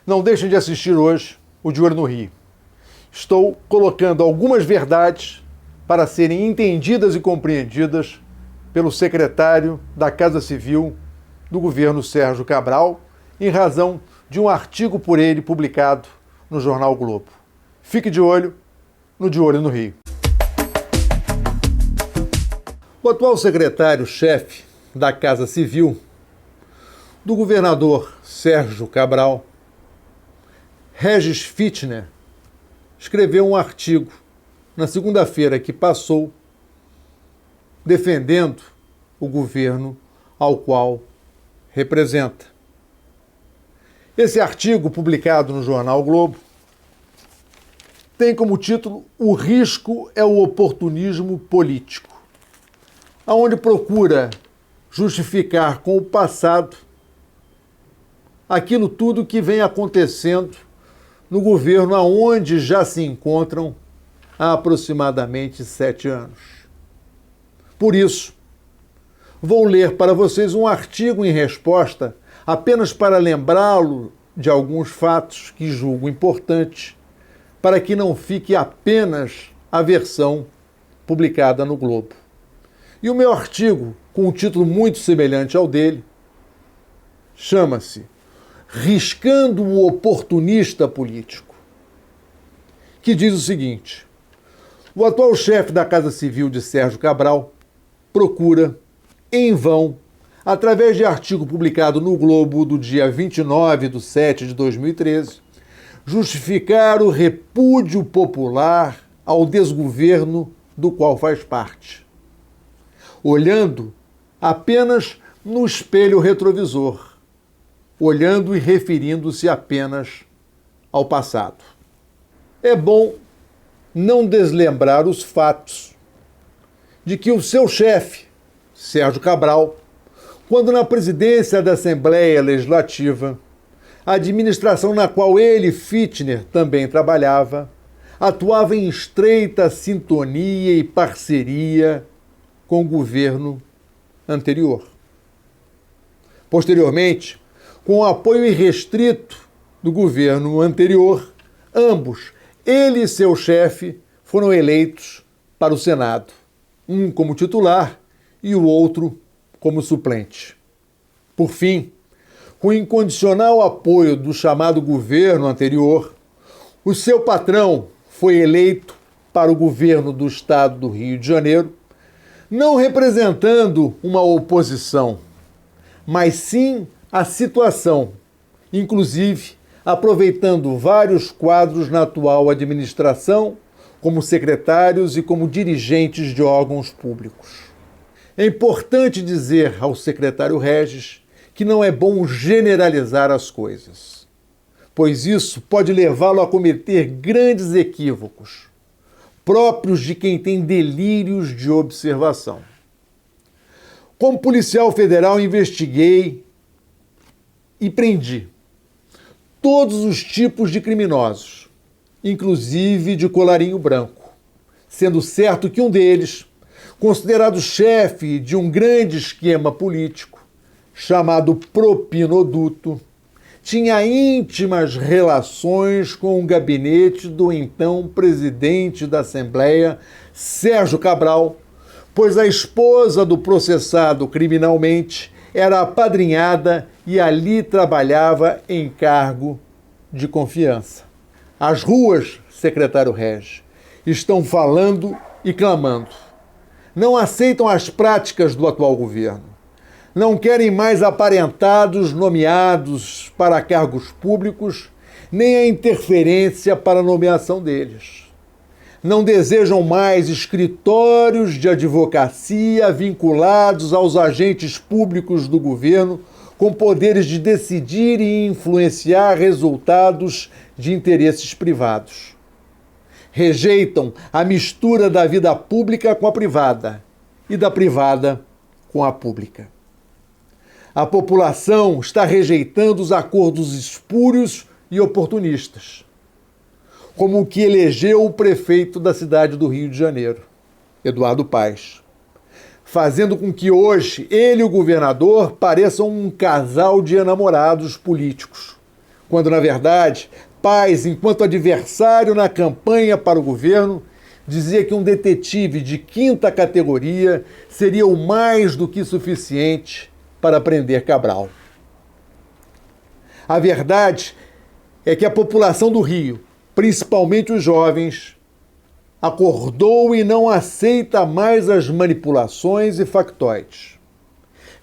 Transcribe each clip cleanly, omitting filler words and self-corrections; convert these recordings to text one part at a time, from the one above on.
Não deixem de assistir hoje o De Olho no Rio. Estou colocando algumas verdades para serem entendidas e compreendidas pelo secretário da Casa Civil do governo Sérgio Cabral, em razão de um artigo por ele publicado no jornal o Globo. Fique de olho no De Olho no Rio. O atual secretário-chefe da Casa Civil do governador Sérgio Cabral, Regis Fichtner, escreveu um artigo na segunda-feira que passou defendendo o governo ao qual representa. Esse artigo, publicado no jornal o Globo, tem como título "O risco é o oportunismo político", aonde procura justificar com o passado aquilo tudo que vem acontecendo no governo aonde já se encontram há aproximadamente 7 anos. Por isso, vou ler para vocês um artigo em resposta, apenas para lembrá-lo de alguns fatos que julgo importantes, para que não fique apenas a versão publicada no Globo. E o meu artigo, com um título muito semelhante ao dele, chama-se "Riscando o Oportunista Político", que diz o seguinte: o atual chefe da Casa Civil de Sérgio Cabral procura, em vão, através de artigo publicado no Globo do dia 29/7/2013, justificar o repúdio popular ao desgoverno do qual faz parte, olhando apenas no espelho retrovisor, olhando e referindo-se apenas ao passado. É bom não deslembrar os fatos de que o seu chefe, Sérgio Cabral, quando na presidência da Assembleia Legislativa, a administração na qual ele, Fichtner, também trabalhava, atuava em estreita sintonia e parceria com o governo anterior. Posteriormente, com o apoio irrestrito do governo anterior, ambos, ele e seu chefe, foram eleitos para o Senado, um como titular e o outro como suplente. Por fim, com incondicional apoio do chamado governo anterior, o seu patrão foi eleito para o governo do estado do Rio de Janeiro, não representando uma oposição, mas sim a situação, inclusive aproveitando vários quadros na atual administração, como secretários e como dirigentes de órgãos públicos. É importante dizer ao secretário Regis que não é bom generalizar as coisas, pois isso pode levá-lo a cometer grandes equívocos, próprios de quem tem delírios de observação. Como policial federal, investiguei e prendi todos os tipos de criminosos, inclusive de colarinho branco, sendo certo que um deles, considerado chefe de um grande esquema político, chamado Propinoduto, tinha íntimas relações com o gabinete do então presidente da Assembleia, Sérgio Cabral, pois a esposa do processado criminalmente era apadrinhada e ali trabalhava em cargo de confiança. As ruas, secretário Regis, estão falando e clamando. Não aceitam as práticas do atual governo. Não querem mais aparentados nomeados para cargos públicos, nem a interferência para a nomeação deles. Não desejam mais escritórios de advocacia vinculados aos agentes públicos do governo com poderes de decidir e influenciar resultados de interesses privados. Rejeitam a mistura da vida pública com a privada e da privada com a pública. A população está rejeitando os acordos espúrios e oportunistas, como o que elegeu o prefeito da cidade do Rio de Janeiro, Eduardo Paes, fazendo com que hoje ele e o governador pareçam um casal de enamorados políticos, quando, na verdade, Paes, enquanto adversário na campanha para o governo, dizia que um detetive de 5ª categoria seria o mais do que suficiente para prender Cabral. A verdade é que a população do Rio, principalmente os jovens, acordou e não aceita mais as manipulações e factoides.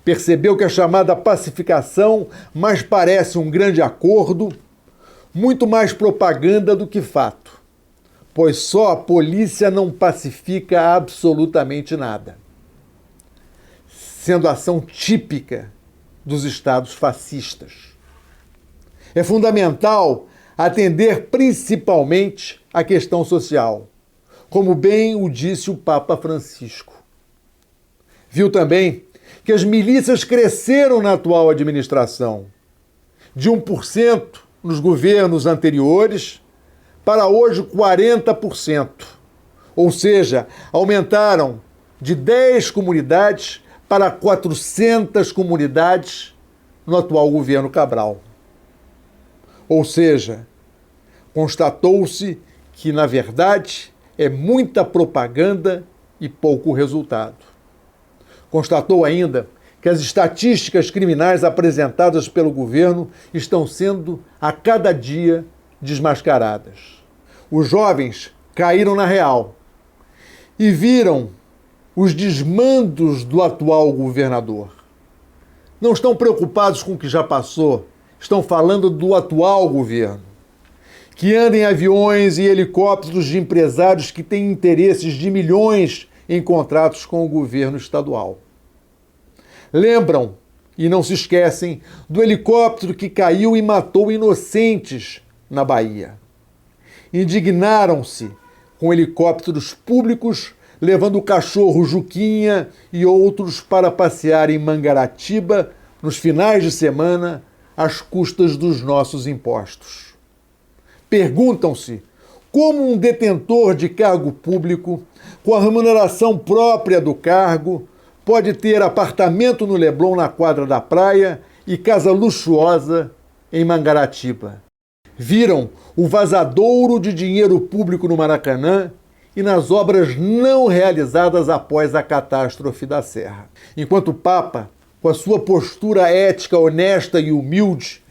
Percebeu que a chamada pacificação mais parece um grande acordo, muito mais propaganda do que fato, pois só a polícia não pacifica absolutamente nada, sendo ação típica dos estados fascistas. É fundamental atender principalmente à questão social, como bem o disse o Papa Francisco. Viu também que as milícias cresceram na atual administração, de 1% nos governos anteriores para hoje 40%, ou seja, aumentaram de 10 comunidades para 400 comunidades no atual governo Cabral. Ou seja, constatou-se que, na verdade, é muita propaganda e pouco resultado. Constatou ainda que as estatísticas criminais apresentadas pelo governo estão sendo, a cada dia, desmascaradas. Os jovens caíram na real e viram os desmandos do atual governador. Não estão preocupados com o que já passou, estão falando do atual governo, que anda em aviões e helicópteros de empresários que têm interesses de milhões em contratos com o governo estadual. Lembram, e não se esquecem, do helicóptero que caiu e matou inocentes na Bahia. Indignaram-se com helicópteros públicos levando o cachorro Juquinha e outros para passear em Mangaratiba nos finais de semana às custas dos nossos impostos. Perguntam-se como um detentor de cargo público, com a remuneração própria do cargo, pode ter apartamento no Leblon na quadra da praia e casa luxuosa em Mangaratiba. Viram o vazadouro de dinheiro público no Maracanã e nas obras não realizadas após a catástrofe da Serra. Enquanto o Papa, com a sua postura ética honesta e humilde,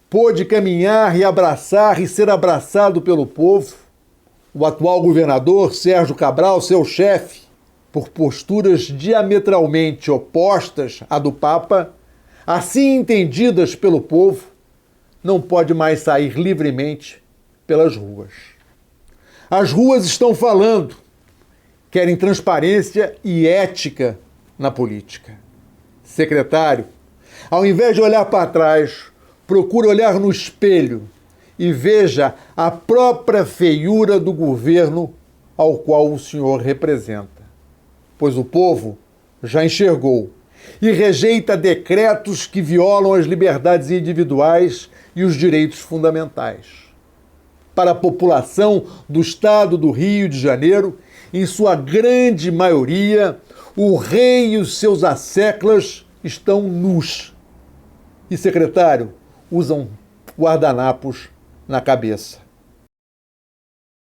pôde caminhar e abraçar e ser abraçado pelo povo, o atual governador, Sérgio Cabral, seu chefe, por posturas diametralmente opostas à do Papa, assim entendidas pelo povo, não pode mais sair livremente pelas ruas. As ruas estão falando, querem transparência e ética na política. Secretário, ao invés de olhar para trás, procure olhar no espelho e veja a própria feiura do governo ao qual o senhor representa. Pois o povo já enxergou e rejeita decretos que violam as liberdades individuais e os direitos fundamentais. Para a população do estado do Rio de Janeiro, em sua grande maioria, o rei e os seus asseclas estão nus. E, secretário, usam guardanapos na cabeça.